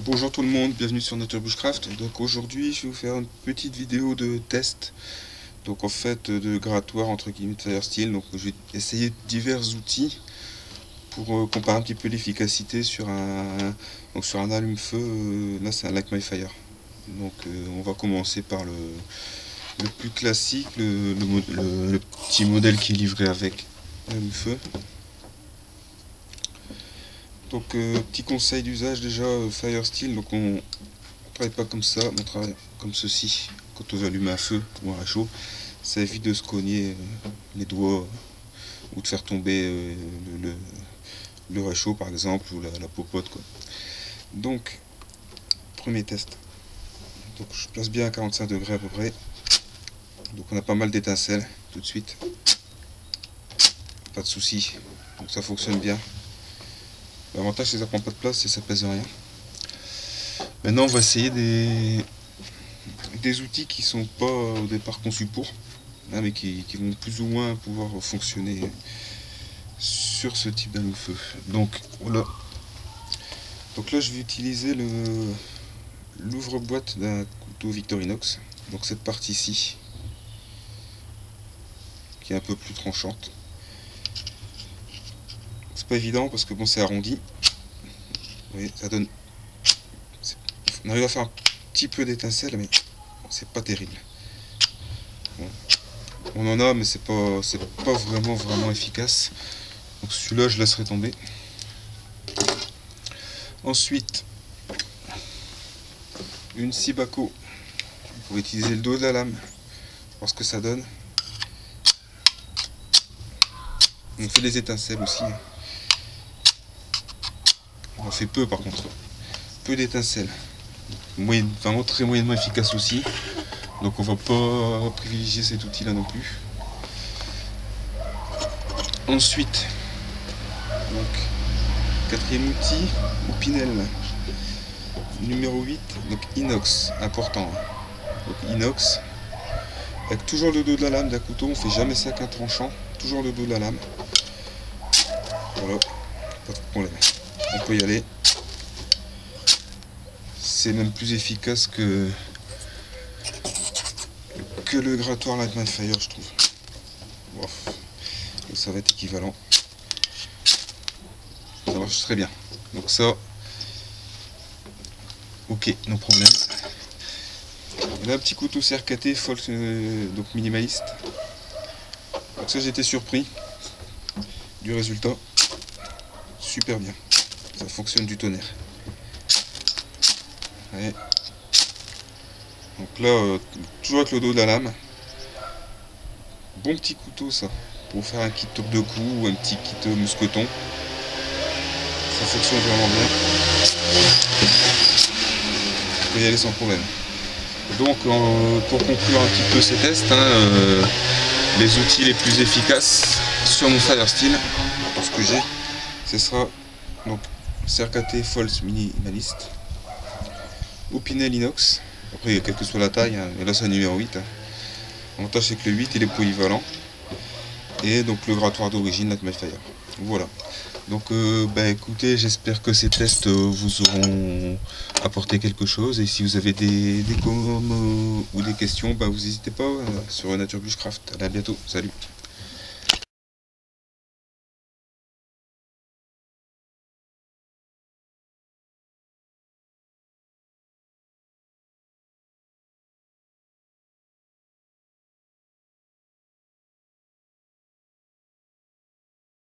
Bonjour tout le monde, bienvenue sur Nature Bushcraft. Donc aujourd'hui je vais vous faire une petite vidéo de test, donc en fait de grattoir entre guillemets de Firesteel. Donc je vais essayer divers outils pour comparer un petit peu l'efficacité sur un allume-feu. Là c'est un Light My Fire. Donc on va commencer par le plus classique, le petit modèle qui est livré avec allume-feu. Donc petit conseil d'usage déjà, Firesteel, donc on travaille pas comme ça, on travaille comme ceci. Quand on allume un feu ou un réchaud, ça évite de se cogner les doigts ou de faire tomber le réchaud par exemple, ou la popote quoi. Donc premier test, donc je place bien à 45 degrés à peu près, donc on a pas mal d'étincelles tout de suite, pas de souci, donc ça fonctionne bien. L'avantage c'est que ça prend pas de place et ça pèse rien. Maintenant on va essayer des outils qui sont pas au départ conçus pour, hein, mais qui vont plus ou moins pouvoir fonctionner sur ce type d'allume-feu. Donc voilà. Donc là je vais utiliser l'ouvre-boîte d'un couteau Victorinox. Donc cette partie-ci qui est un peu plus tranchante. C'est pas évident parce que bon c'est arrondi. Vous voyez, ça donne. On arrive à faire un petit peu d'étincelle, mais c'est pas terrible. Bon. On en a, mais c'est pas vraiment efficace. Donc celui-là, je laisserai tomber. Ensuite, une scie Bahco pour utiliser le dos de la lame, voir ce que ça donne. On fait des étincelles aussi. On en fait peu par contre. Peu d'étincelles. Vraiment très moyennement efficace aussi. Donc on va pas privilégier cet outil là non plus. Ensuite, donc quatrième outil, Opinel numéro 8, donc inox, important. Donc inox, avec toujours le dos de la lame d'un couteau, on fait jamais ça qu'un tranchant, toujours le dos de la lame. Voilà, pas de problème. On peut y aller. C'est même plus efficace que le grattoir Light My Fire, je trouve. Bon, ça va être équivalent. Ça marche très bien. Donc ça, ok, non problème. Là, un petit couteau CRKT Folk, donc minimaliste. Donc ça, j'étais surpris du résultat. Super bien. Ça fonctionne du tonnerre. Ouais. Donc là, toujours avec le dos de la lame. Bon petit couteau ça, pour faire un kit top de cou ou un petit kit mousqueton. Ça fonctionne vraiment bien. On peut y aller sans problème. Donc pour conclure un petit peu ces tests, les outils les plus efficaces sur mon Firesteel, ce que j'ai, ce sera donc CRKT False Minimaliste, Opinel inox. Après, quelle que soit la taille, et là c'est un numéro 8. L'avantage c'est que le 8 il est polyvalent. Et donc le grattoir d'origine, Light My Fire. Voilà. Donc écoutez, j'espère que ces tests vous auront apporté quelque chose. Et si vous avez des ou des questions, vous n'hésitez pas sur Nature Bushcraft. Allez, à bientôt. Salut.